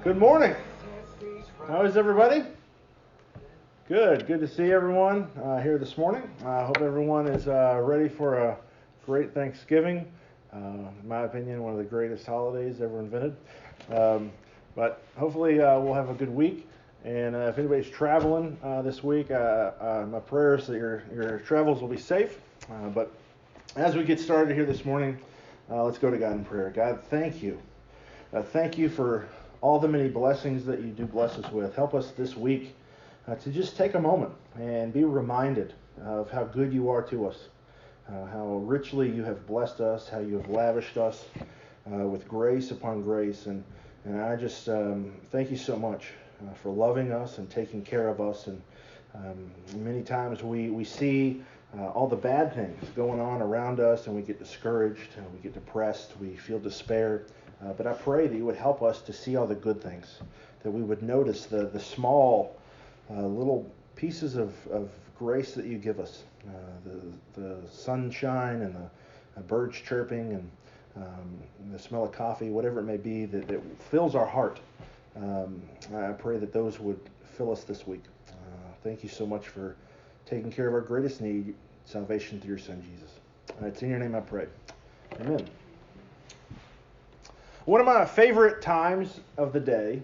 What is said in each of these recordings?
Good morning. How is everybody? Good. Good to see everyone here this morning. I hope everyone is ready for a great Thanksgiving. In my opinion, one of the greatest holidays ever invented. But hopefully we'll have a good week. And if anybody's traveling this week, my prayers that your travels will be safe. But as we get started here this morning, let's go to God in prayer. God, thank you. Thank you for all the many blessings that you do bless us with. Help us this week to just take a moment and be reminded of how good you are to us, how richly you have blessed us, how you have lavished us with grace upon grace. And I just thank you so much for loving us and taking care of us. And many times we see all the bad things going on around us, and we get discouraged, and we get depressed, we feel despair. But I pray that you would help us to see all the good things, that we would notice the small little pieces of grace that you give us, the sunshine and the birds chirping and the smell of coffee, whatever it may be, that fills our heart. I pray that those would fill us this week. Thank you so much for taking care of our greatest need, salvation through your Son, Jesus. It's in your name I pray. Amen. One of my favorite times of the day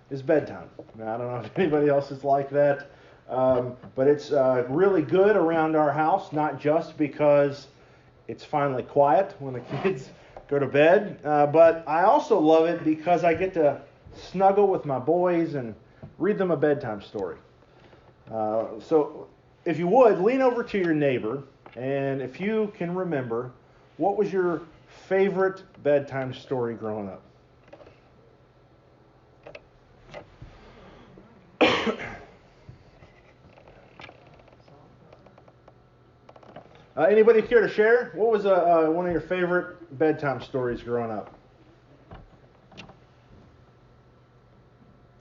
is bedtime. Now, I don't know if anybody else is like that, but it's really good around our house, not just because it's finally quiet when the kids go to bed, but I also love it because I get to snuggle with my boys and read them a bedtime story. So if you would, lean over to your neighbor, and if you can remember, what was your favorite bedtime story growing up? Anybody care to share? What was one of your favorite bedtime stories growing up?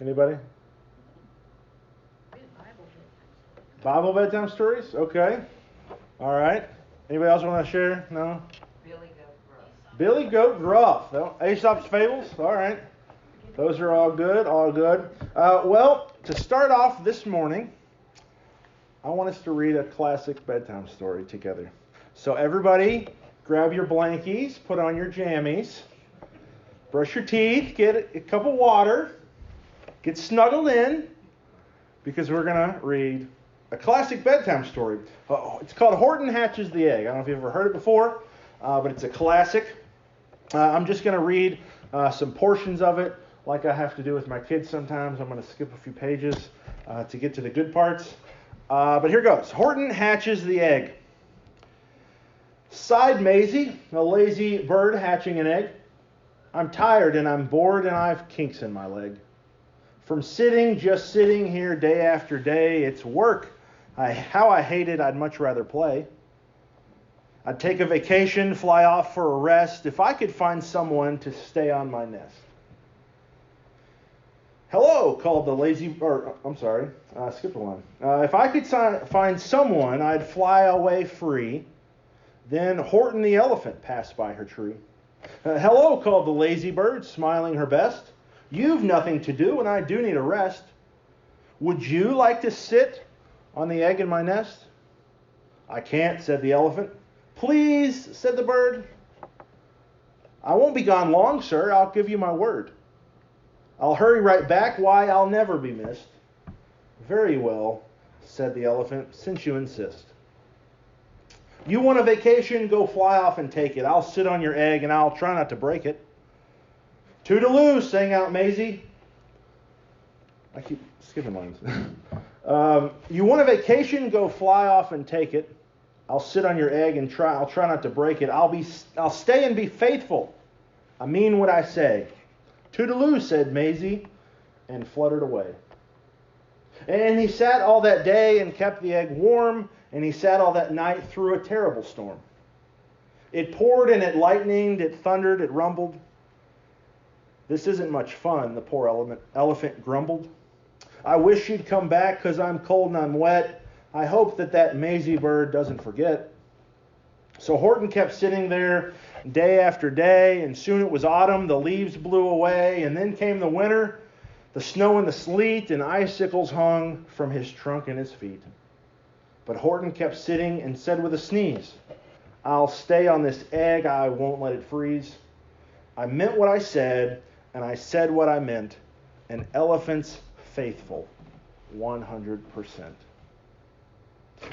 Anybody? Bible bedtime stories? Okay. All right. Anybody else want to share? No? Billy Goat Gruff. Aesop's Fables? All right. Those are all good, all good. Well, to start off this morning, I want us to read a classic bedtime story together. So everybody, grab your blankies, put on your jammies, brush your teeth, get a cup of water, get snuggled in, because we're going to read a classic bedtime story. It's called Horton Hatches the Egg. I don't know if you've ever heard it before, but it's a classic. I'm just going to read some portions of it, like I have to do with my kids sometimes. I'm going to skip a few pages to get to the good parts. But here goes. Horton hatches the egg. Sighed Maisie, a lazy bird hatching an egg. I'm tired and I'm bored and I've kinks in my leg. From just sitting here day after day, it's work. How I hate it, I'd much rather play. I'd take a vacation, fly off for a rest, if I could find someone to stay on my nest. Hello, called the lazy, skipped one. If I could find someone, I'd fly away free. Then Horton the elephant passed by her tree. Hello, called the lazy bird, smiling her best. You've nothing to do, and I do need a rest. Would you like to sit on the egg in my nest? I can't, said the elephant. Please, said the bird. I won't be gone long, sir. I'll give you my word. I'll hurry right back. Why, I'll never be missed. Very well, said the elephant, since you insist. You want a vacation? Go fly off and take it. I'll sit on your egg and I'll try not to break it. Toodaloo, sang out Maisie. I keep skipping lines. You want a vacation? Go fly off and take it. I'll sit on your egg and I'll try not to break it. I'll stay and be faithful. I mean what I say. Toodaloo, said Maisie, and fluttered away. And he sat all that day and kept the egg warm, and he sat all that night through a terrible storm. It poured and it lightened, it thundered, it rumbled. This isn't much fun, the poor elephant grumbled. I wish you'd come back, 'cause I'm cold and I'm wet. I hope that Maisie bird doesn't forget. So Horton kept sitting there day after day, and soon it was autumn, the leaves blew away, and then came the winter, The snow and the sleet and icicles hung from his trunk and his feet. But Horton kept sitting and said with a sneeze, "I'll stay on this egg, I won't let it freeze. I meant what I said, and I said what I meant. An elephant's faithful, 100%.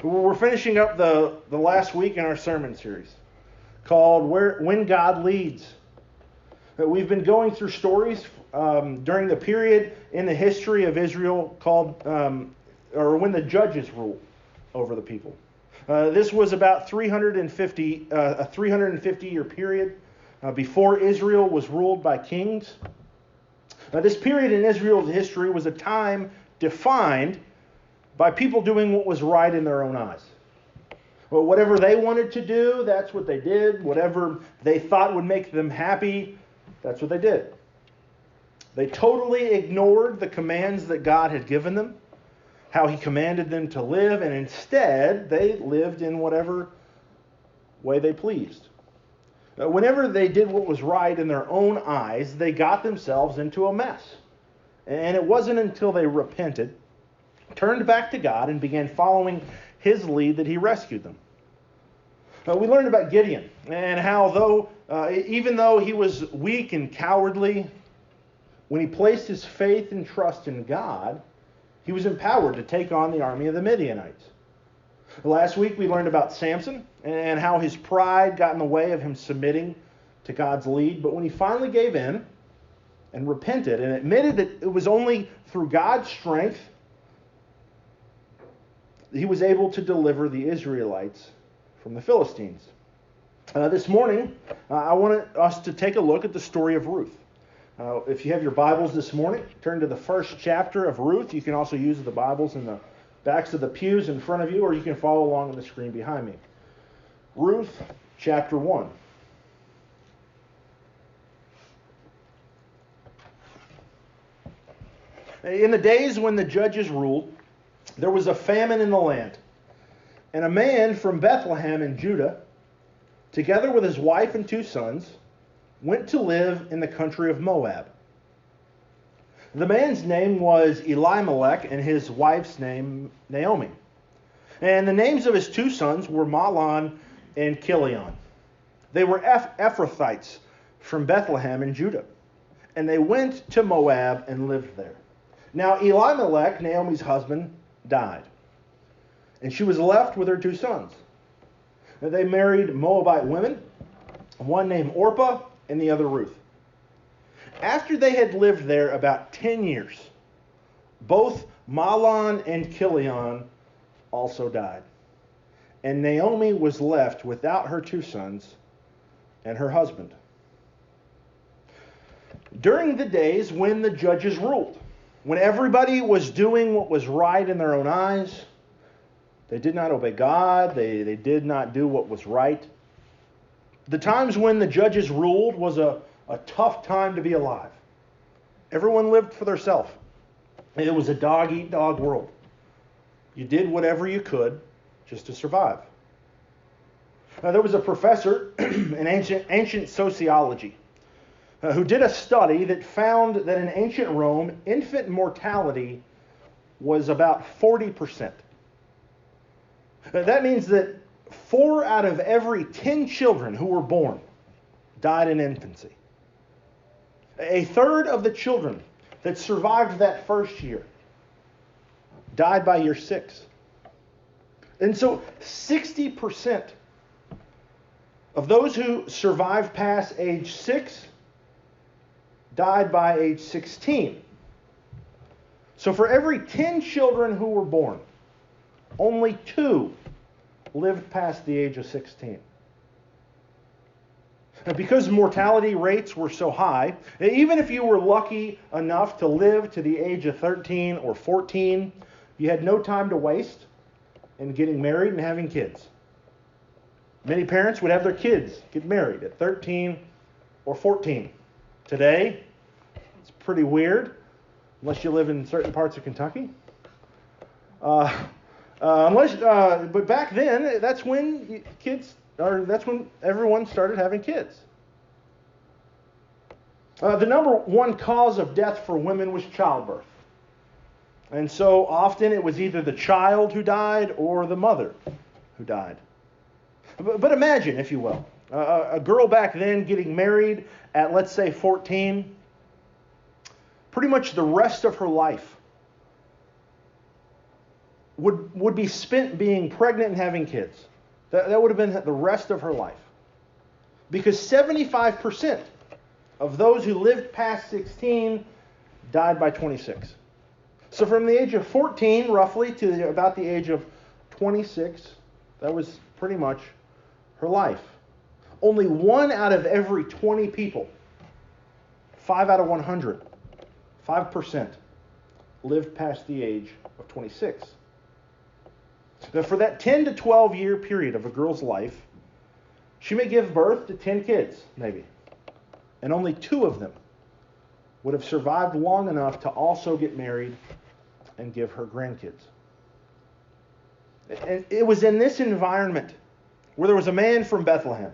We're finishing up the last week in our sermon series called When God Leads. We've been going through stories during the period in the history of Israel called, or when the judges ruled over the people. This was about a 350-year period before Israel was ruled by kings. This period in Israel's history was a time defined by people doing what was right in their own eyes. Well, whatever they wanted to do, that's what they did. Whatever they thought would make them happy, that's what they did. They totally ignored the commands that God had given them, how he commanded them to live, and instead they lived in whatever way they pleased. Whenever they did what was right in their own eyes, they got themselves into a mess. And it wasn't until they repented, turned back to God, and began following his lead that he rescued them. We learned about Gideon and how even though he was weak and cowardly, when he placed his faith and trust in God, he was empowered to take on the army of the Midianites. Last week we learned about Samson and how his pride got in the way of him submitting to God's lead. But when he finally gave in and repented and admitted that it was only through God's strength he was able to deliver the Israelites from the Philistines. This morning, I want us to take a look at the story of Ruth. If you have your Bibles this morning, turn to the first chapter of Ruth. You can also use the Bibles in the backs of the pews in front of you, or you can follow along on the screen behind me. Ruth, chapter 1. In the days when the judges ruled, there was a famine in the land. And a man from Bethlehem in Judah, together with his wife and 2 sons, went to live in the country of Moab. The man's name was Elimelech, and his wife's name Naomi. And the names of his 2 sons were Mahlon and Chilion. They were Ephrathites from Bethlehem in Judah. And they went to Moab and lived there. Now Elimelech, Naomi's husband, died, and she was left with her 2 sons. They married Moabite women, one named Orpah and the other Ruth. After they had lived there about 10 years, both Mahlon and Chilion also died, and Naomi was left without her 2 sons and her husband. During the days when the judges ruled, when everybody was doing what was right in their own eyes, they did not obey God. They did not do what was right. The times when the judges ruled was a tough time to be alive. Everyone lived for themselves. It was a dog-eat-dog world. You did whatever you could just to survive. Now, there was a professor in ancient sociology who did a study that found that in ancient Rome, infant mortality was about 40%. That means that 4 out of every 10 children who were born died in infancy. A third of the children that survived that first year died by year 6. And so 60% of those who survived past age 6 died by age 16. So for every 10 children who were born, only 2 lived past the age of 16. Now, because mortality rates were so high, even if you were lucky enough to live to the age of 13 or 14, you had no time to waste in getting married and having kids. Many parents would have their kids get married at 13 or 14. Today, it's pretty weird, unless you live in certain parts of Kentucky. But back then, that's when everyone started having kids. The number one cause of death for women was childbirth. And so often it was either the child who died or the mother who died. But imagine, if you will, a girl back then getting married at, let's say, 14, pretty much the rest of her life would be spent being pregnant and having kids. That would have been the rest of her life. Because 75% of those who lived past 16 died by 26. So from the age of 14, roughly, to about the age of 26, that was pretty much her life. Only 1 out of every 20 people, 5 out of 100, 5%, lived past the age of 26. Now, for that 10 to 12 year period of a girl's life, she may give birth to 10 kids, maybe. And only 2 of them would have survived long enough to also get married and give her grandkids. And it was in this environment where there was a man from Bethlehem.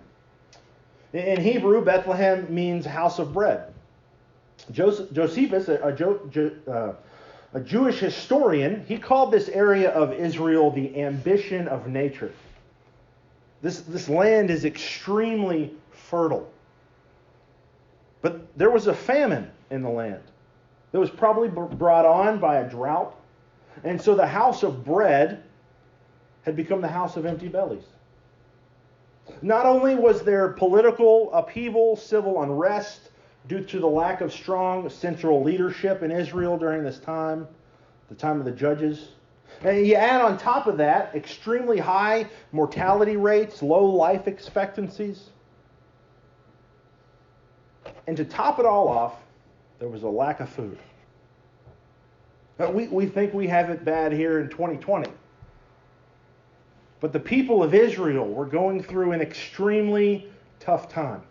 In Hebrew, Bethlehem means house of bread. Josephus, a Jewish historian, he called this area of Israel the ambition of nature. This land is extremely fertile. But there was a famine in the land that was probably brought on by a drought. And so the house of bread had become the house of empty bellies. Not only was there political upheaval, civil unrest due to the lack of strong central leadership in Israel during this time, the time of the judges, and you add on top of that extremely high mortality rates, low life expectancies. And to top it all off, there was a lack of food. We think we have it bad here in 2020. But the people of Israel were going through an extremely tough time.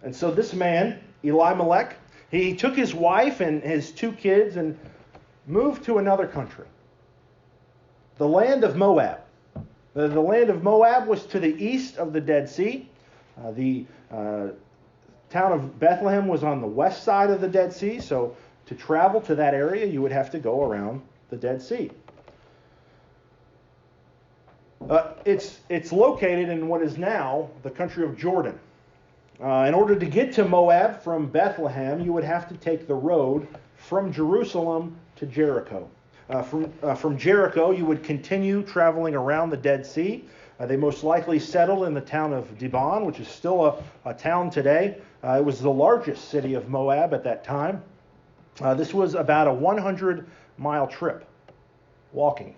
And so this man, Elimelech, he took his wife and his 2 kids and moved to another country. The land of Moab. The land of Moab was to the east of the Dead Sea. The town of Bethlehem was on the west side of the Dead Sea, so to travel to that area, you would have to go around the Dead Sea. It's located in what is now the country of Jordan. In order to get to Moab from Bethlehem, you would have to take the road from Jerusalem to Jericho. From Jericho, you would continue traveling around the Dead Sea. They most likely settled in the town of Dibon, which is still a town today. It was the largest city of Moab at that time. This was about a 100-mile trip, walking.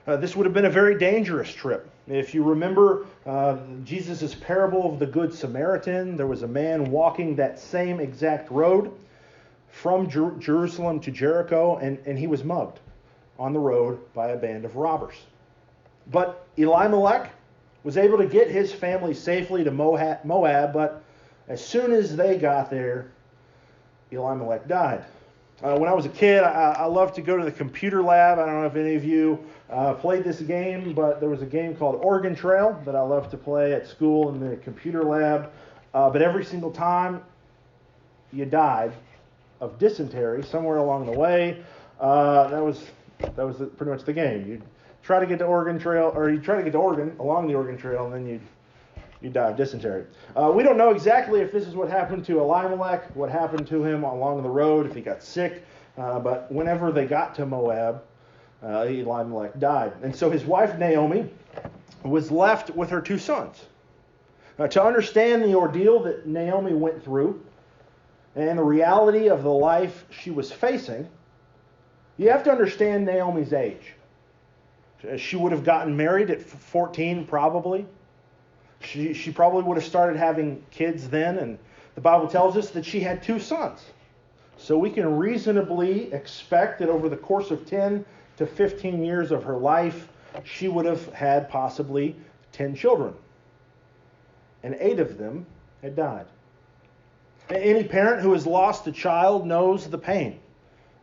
This would have been a very dangerous trip. If you remember Jesus' parable of the Good Samaritan, there was a man walking that same exact road from Jerusalem to Jericho, and he was mugged on the road by a band of robbers. But Elimelech was able to get his family safely to Moab, but as soon as they got there, Elimelech died. When I was a kid, I loved to go to the computer lab. I don't know if any of you played this game, but there was a game called Oregon Trail that I loved to play at school in the computer lab. But every single time you died of dysentery somewhere along the way, that was pretty much the game. You'd try to get to Oregon Trail, or you'd try to get to Oregon along the Oregon Trail, and then you'd die of dysentery. We don't know exactly if this is what happened to Elimelech, what happened to him along the road, if he got sick. But whenever they got to Moab, Elimelech died. And so his wife Naomi was left with her 2 sons. To understand the ordeal that Naomi went through and the reality of the life she was facing, you have to understand Naomi's age. She would have gotten married at 14 probably. She probably would have started having kids then, and the Bible tells us that she had 2 sons. So we can reasonably expect that over the course of 10 to 15 years of her life, she would have had possibly 10 children. And 8 of them had died. Any parent who has lost a child knows the pain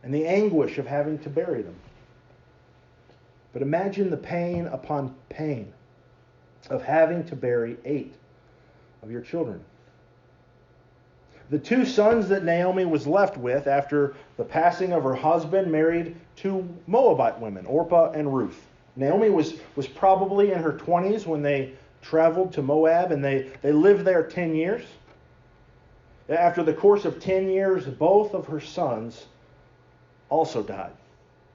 and the anguish of having to bury them. But imagine the pain upon pain of having to bury 8 of your children. The two sons that Naomi was left with after the passing of her husband married two Moabite women, Orpah and Ruth. Naomi was probably in her 20s when they traveled to Moab, and they lived there 10 years. After the course of 10 years, both of her sons also died,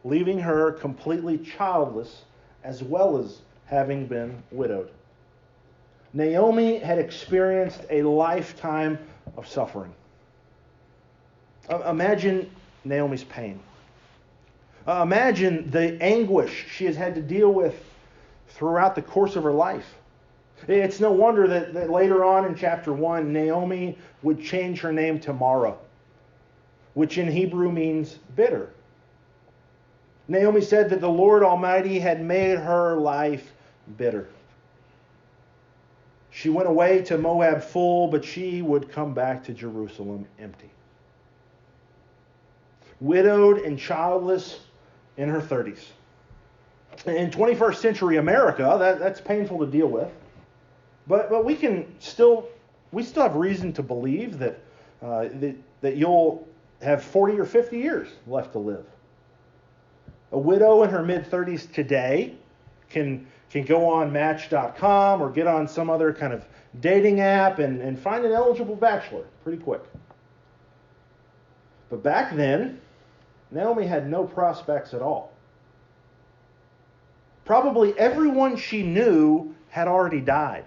leaving her completely childless as well as having been widowed. Naomi had experienced a lifetime of suffering. Imagine Naomi's pain. Imagine the anguish she has had to deal with throughout the course of her life. It's no wonder that later on in chapter 1, Naomi would change her name to Mara, which in Hebrew means bitter. Naomi said that the Lord Almighty had made her life bitter. She went away to Moab full, but she would come back to Jerusalem empty. Widowed and childless in her 30s. In 21st century America, that's painful to deal with. But we still have reason to believe that you'll have 40 or 50 years left to live. A widow in her mid-30s today can go on Match.com or get on some other kind of dating app and find an eligible bachelor pretty quick. But back then, Naomi had no prospects at all. Probably everyone she knew had already died.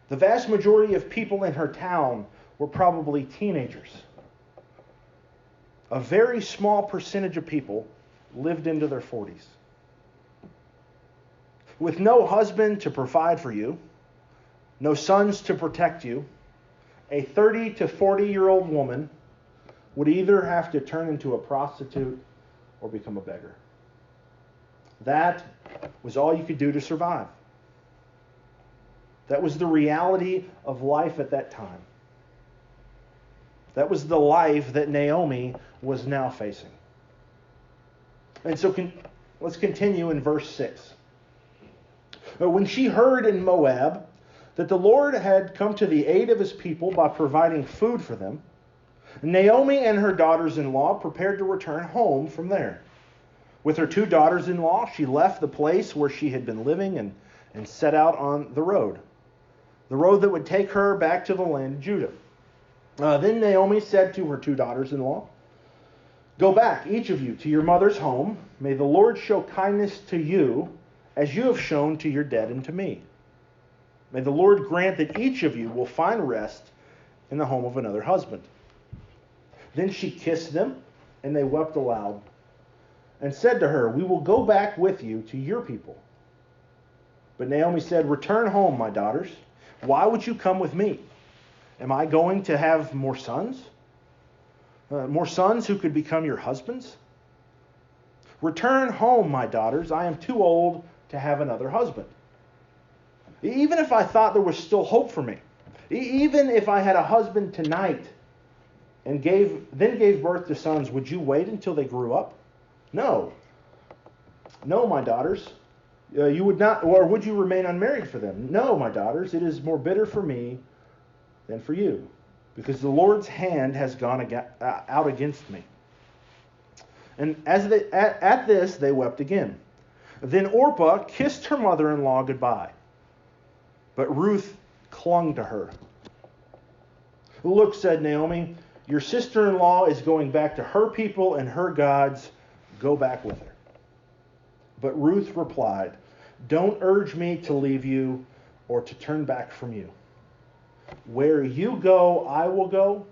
The vast majority of people in her town were probably teenagers. A very small percentage of people lived into their 40s. With no husband to provide for you, no sons to protect you, a 30 to 40-year-old woman would either have to turn into a prostitute or become a beggar. That was all you could do to survive. That was the reality of life at that time. That was the life that Naomi was now facing. And so let's continue in verse 6. When she heard in Moab that the Lord had come to the aid of his people by providing food for them, Naomi and her daughters-in-law prepared to return home from there. With her two daughters-in-law, she left the place where she had been living and set out on the road that would take her back to the land of Judah. Then Naomi said to her two daughters-in-law, "Go back, each of you, to your mother's home. May the Lord show kindness to you as you have shown to your dead and to me. May the Lord grant that each of you will find rest in the home of another husband." Then she kissed them, and they wept aloud, and said to her, "We will go back with you to your people." But Naomi said, "Return home, my daughters. Why would you come with me? Am I going to have more sons? More sons who could become your husbands? Return home, my daughters. I am too old to have another husband. Even if I thought there was still hope for me, even if I had a husband tonight and then gave birth to sons, would you wait until they grew up? No. No, my daughters. You would not, or would you remain unmarried for them? No, my daughters. It is more bitter for me than for you, because the Lord's hand has gone out against me." And at this, they wept again. Then Orpah kissed her mother-in-law goodbye, but Ruth clung to her. "Look," said Naomi, "your sister-in-law is going back to her people and her gods. Go back with her." But Ruth replied, "Don't urge me to leave you or to turn back from you. Where you go, I will go,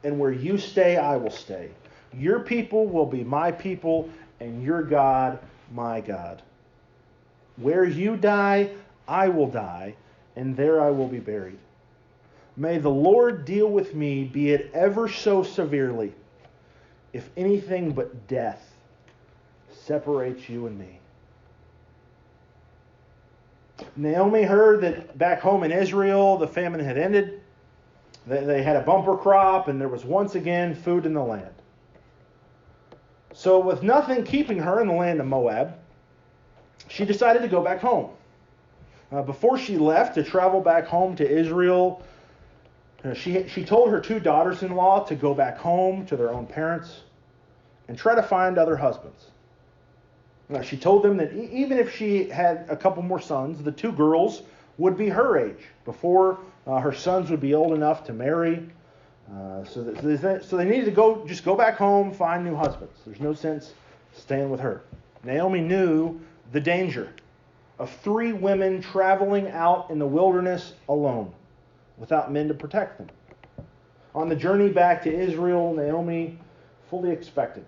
and where you stay, I will stay. Your people will be my people, and your God, my God. Where you die, I will die, and there I will be buried. May the Lord deal with me, be it ever so severely, if anything but death separates you and me." Naomi heard that back home in Israel, the famine had ended. They had a bumper crop, and there was once again food in the land. So with nothing keeping her in the land of Moab, she decided to go back home. Before she left to travel back home to Israel, She told her 2 daughters-in-law to go back home to their own parents and try to find other husbands. Now, she told them that even if she had a couple more sons, the 2 girls would be her age before her sons would be old enough to marry. So they needed to just go back home, find new husbands. There's no sense staying with her. Naomi knew the danger of 3 women traveling out in the wilderness alone, without men to protect them. On the journey back to Israel, Naomi fully expected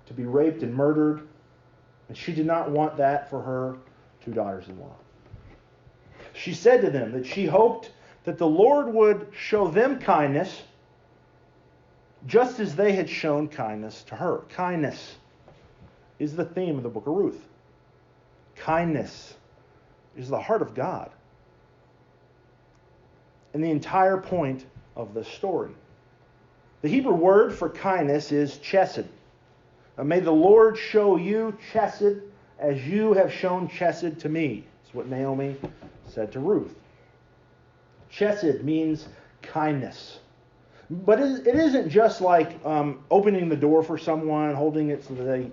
to be raped and murdered, and she did not want that for her 2 daughters-in-law. She said to them that she hoped that the Lord would show them kindness just as they had shown kindness to her. Kindness is the theme of the book of Ruth. Kindness is the heart of God and the entire point of the story. The Hebrew word for kindness is chesed. May the Lord show you chesed as you have shown chesed to me. That's what Naomi said to Ruth. Chesed means kindness. But it isn't just like opening the door for someone, holding it so that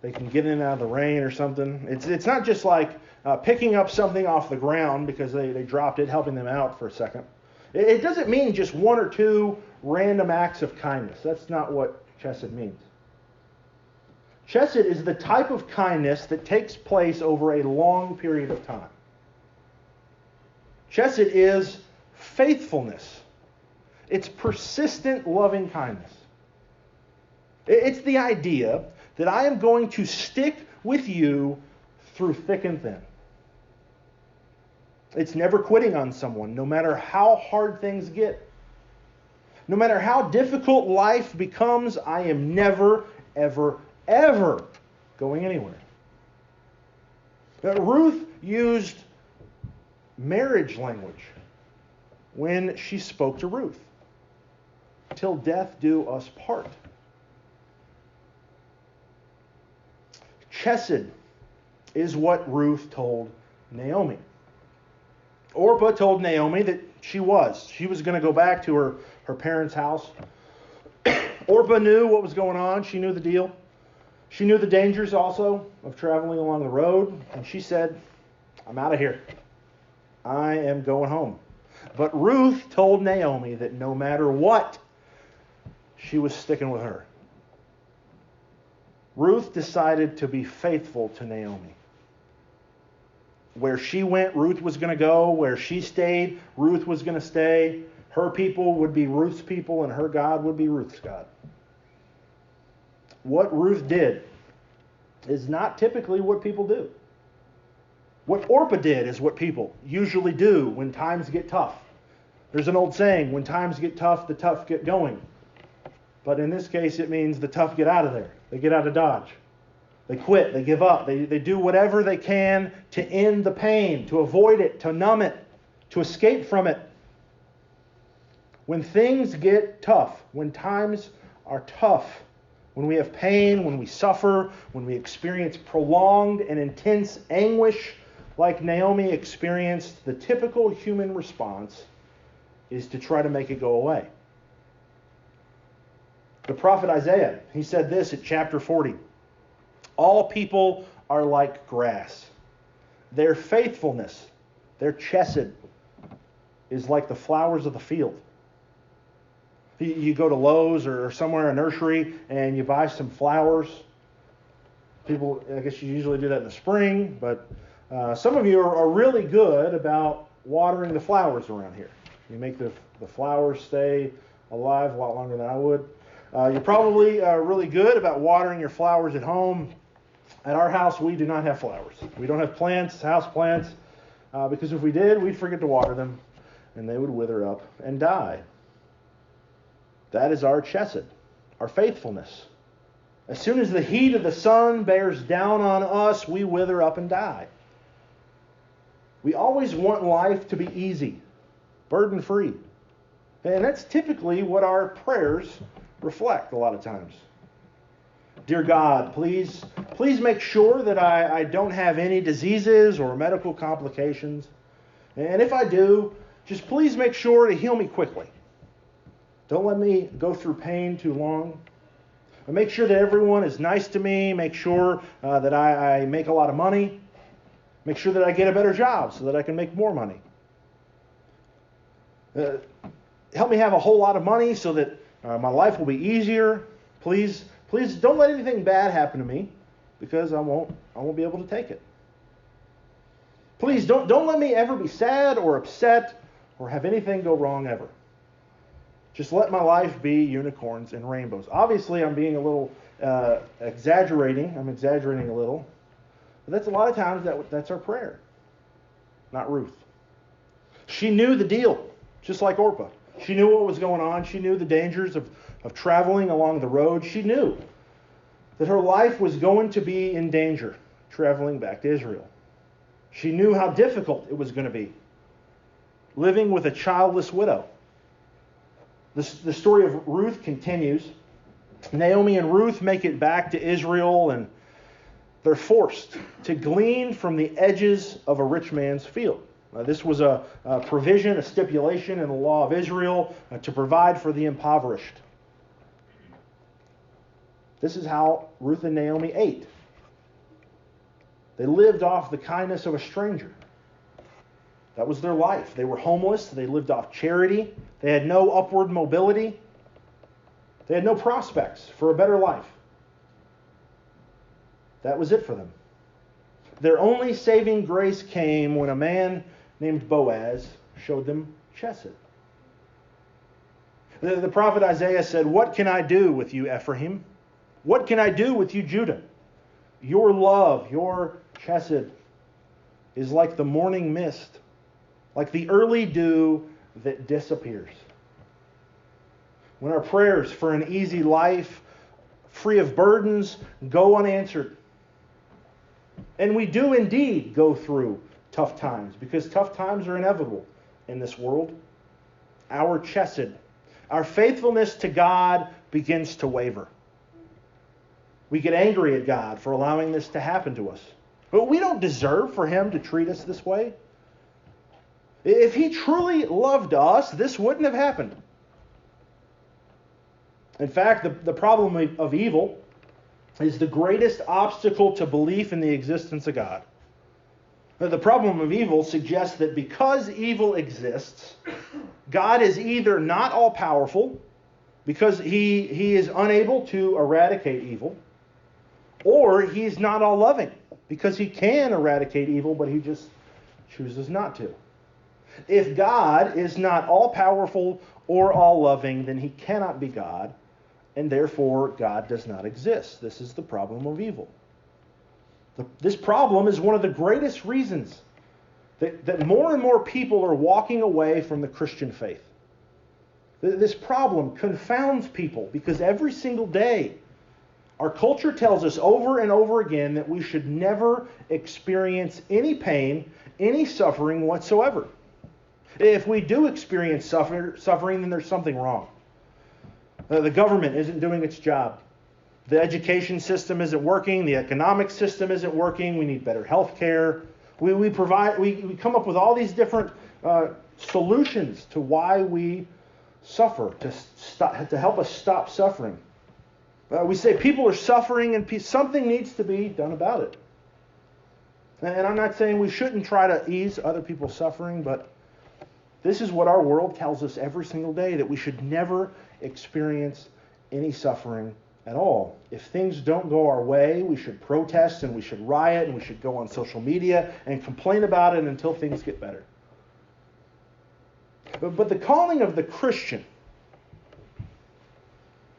they can get in and out of the rain or something. It's not just like picking up something off the ground because they dropped it, helping them out for a second. It doesn't mean just 1 or 2 random acts of kindness. That's not what chesed means. Chesed is the type of kindness that takes place over a long period of time. Chesed is faithfulness. It's persistent loving kindness. It's the idea that I am going to stick with you through thick and thin. It's never quitting on someone, no matter how hard things get. No matter how difficult life becomes, I am never, ever, ever going anywhere. Ruth used marriage language when she spoke to Ruth. Till death do us part. Chesed is what Ruth told Naomi. Orpah told Naomi that she was going to go back to her parents' house. Orpah knew what was going on. She knew the deal. She knew the dangers also of traveling along the road. And she said, I'm out of here. I am going home. But Ruth told Naomi that no matter what, she was sticking with her. Ruth decided to be faithful to Naomi. Where she went, Ruth was going to go. Where she stayed, Ruth was going to stay. Her people would be Ruth's people, and her God would be Ruth's God. What Ruth did is not typically what people do. What Orpah did is what people usually do when times get tough. There's an old saying, when times get tough, the tough get going. But in this case, it means the tough get out of there. They get out of Dodge. They quit. They give up. They do whatever they can to end the pain, to avoid it, to numb it, to escape from it. When things get tough, when times are tough, when we have pain, when we suffer, when we experience prolonged and intense anguish, like Naomi experienced, the typical human response is to try to make it go away. The prophet Isaiah, he said this at chapter 40. All people are like grass. Their faithfulness, their chesed, is like the flowers of the field. You go to Lowe's or somewhere, a nursery, and you buy some flowers. People, I guess you usually do that in the spring, but some of you are really good about watering the flowers around here. You make the flowers stay alive a lot longer than I would. You're probably really good about watering your flowers at home. At our house, we do not have flowers. We don't have plants, house plants, because if we did, we'd forget to water them, and they would wither up and die. That is our chesed, our faithfulness. As soon as the heat of the sun bears down on us, we wither up and die. We always want life to be easy, burden-free. And that's typically what our prayers reflect a lot of times. Dear God, please make sure that I don't have any diseases or medical complications. And if I do, just please make sure to heal me quickly. Don't let me go through pain too long. And make sure that everyone is nice to me. Make sure that I make a lot of money. Make sure that I get a better job so that I can make more money. Help me have a whole lot of money so that my life will be easier. Please don't let anything bad happen to me, because I won't be able to take it. Please don't let me ever be sad or upset or have anything go wrong ever. Just let my life be unicorns and rainbows. Obviously, I'm being a little exaggerating. I'm exaggerating a little. But that's a lot of times that's our prayer. Not Ruth. She knew the deal, just like Orpah. She knew what was going on. She knew the dangers of traveling along the road. She knew that her life was going to be in danger traveling back to Israel. She knew how difficult it was going to be living with a childless widow. The story of Ruth continues. Naomi and Ruth make it back to Israel, and they're forced to glean from the edges of a rich man's field. This was a provision, a stipulation in the law of Israel to provide for the impoverished. This is how Ruth and Naomi ate. They lived off the kindness of a stranger. That was their life. They were homeless. They lived off charity. They had no upward mobility. They had no prospects for a better life. That was it for them. Their only saving grace came when a man named Boaz showed them chesed. The prophet Isaiah said, "What can I do with you, Ephraim? What can I do with you, Judah? Your love, your chesed, is like the morning mist, like the early dew that disappears." When our prayers for an easy life, free of burdens, go unanswered, and we do indeed go through tough times, because tough times are inevitable in this world, our chesed, our faithfulness to God, begins to waver. We get angry at God for allowing this to happen to us. But we don't deserve for Him to treat us this way. If He truly loved us, this wouldn't have happened. In fact, the problem of evil is the greatest obstacle to belief in the existence of God. The problem of evil suggests that because evil exists, God is either not all-powerful, because He is unable to eradicate evil, or He's not all-loving, because He can eradicate evil, but He just chooses not to. If God is not all-powerful or all-loving, then He cannot be God, and therefore God does not exist. This is the problem of evil. This problem is one of the greatest reasons that more and more people are walking away from the Christian faith. This problem confounds people, because every single day our culture tells us over and over again that we should never experience any pain, any suffering whatsoever. If we do experience suffering, then there's something wrong. The government isn't doing its job. The education system isn't working. The economic system isn't working. We need better health care. We come up with all these different solutions to why we suffer, to help us stop suffering. We say people are suffering and something needs to be done about it. And I'm not saying we shouldn't try to ease other people's suffering, but this is what our world tells us every single day, that we should never experience any suffering at all. If things don't go our way, we should protest and we should riot and we should go on social media and complain about it until things get better. But the calling of the Christian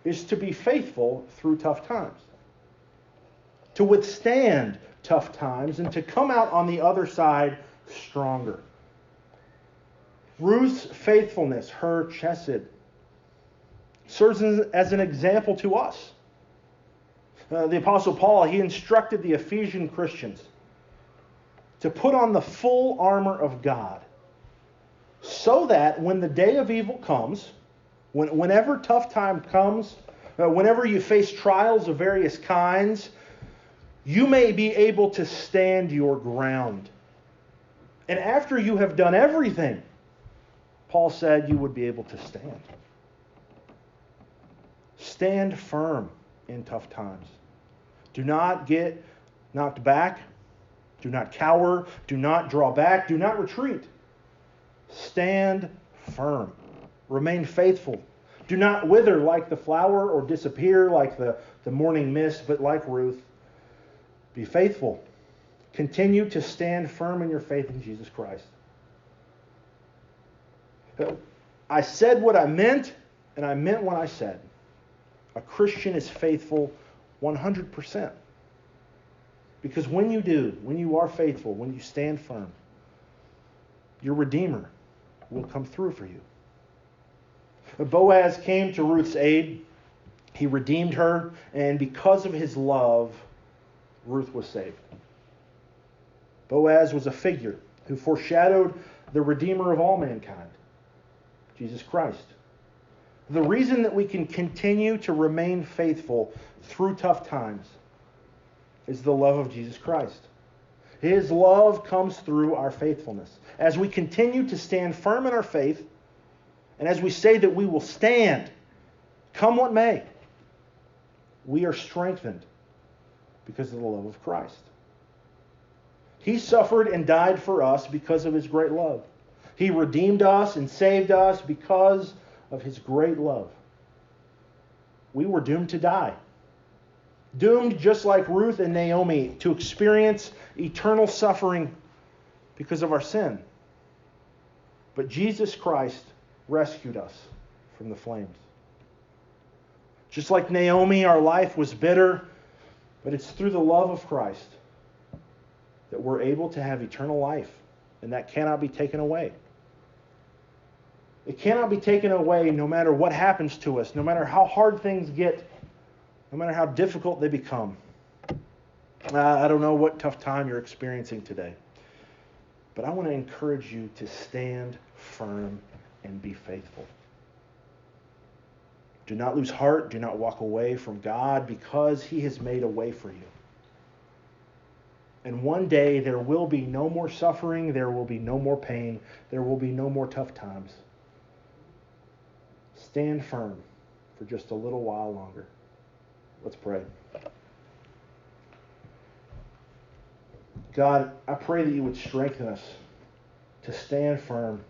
is to be faithful through tough times, to withstand tough times, and to come out on the other side stronger. Ruth's faithfulness, her chesed, serves as an example to us. The Apostle Paul, he instructed the Ephesian Christians to put on the full armor of God, so that when the day of evil comes, whenever tough time comes, whenever you face trials of various kinds, you may be able to stand your ground. And after you have done everything, Paul said you would be able to stand. Stand firm in tough times. Do not get knocked back. Do not cower. Do not draw back. Do not retreat. Stand firm. Remain faithful. Do not wither like the flower or disappear like the morning mist, but like Ruth, be faithful. Continue to stand firm in your faith in Jesus Christ. I said what I meant, and I meant what I said. A Christian is faithful 100%. Because when you do, when you are faithful, when you stand firm, your Redeemer will come through for you. Boaz came to Ruth's aid. He redeemed her, and because of his love, Ruth was saved. Boaz was a figure who foreshadowed the Redeemer of all mankind, Jesus Christ. The reason that we can continue to remain faithful through tough times is the love of Jesus Christ. His love comes through our faithfulness. As we continue to stand firm in our faith, and as we say that we will stand, come what may, we are strengthened because of the love of Christ. He suffered and died for us because of his great love. He redeemed us and saved us because of his great love. We were doomed to die. Doomed just like Ruth and Naomi to experience eternal suffering because of our sin. But Jesus Christ rescued us from the flames. Just like Naomi, our life was bitter, but it's through the love of Christ that we're able to have eternal life, and that cannot be taken away. It cannot be taken away no matter what happens to us, no matter how hard things get, no matter how difficult they become. I don't know what tough time you're experiencing today, but I want to encourage you to stand firm and be faithful. Do not lose heart. Do not walk away from God because he has made a way for you. And one day there will be no more suffering. There will be no more pain. There will be no more tough times. Stand firm for just a little while longer. Let's pray. God, I pray that you would strengthen us to stand firm,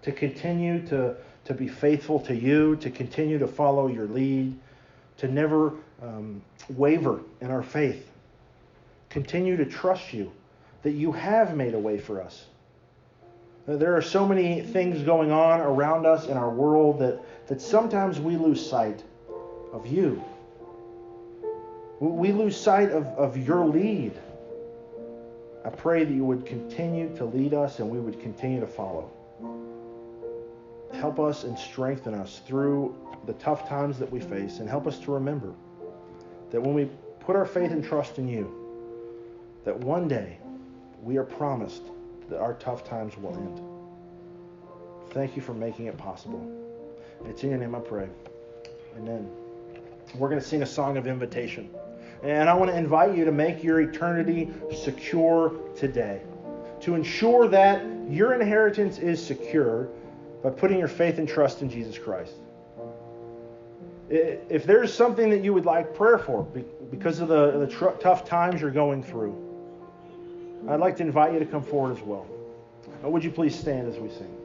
to continue to be faithful to you, to continue to follow your lead, to never waver in our faith. Continue to trust you that you have made a way for us. There are so many things going on around us in our world that sometimes we lose sight of you. We lose sight of your lead. I pray that you would continue to lead us and we would continue to follow. Help us and strengthen us through the tough times that we face, and help us to remember that when we put our faith and trust in you, that one day we are promised that our tough times will end. Thank you for making it possible. It's in your name I pray. Amen. We're going to sing a song of invitation. And I want to invite you to make your eternity secure today. To ensure that your inheritance is secure by putting your faith and trust in Jesus Christ. If there's something that you would like prayer for because of the tough times you're going through, I'd like to invite you to come forward as well. Would you please stand as we sing?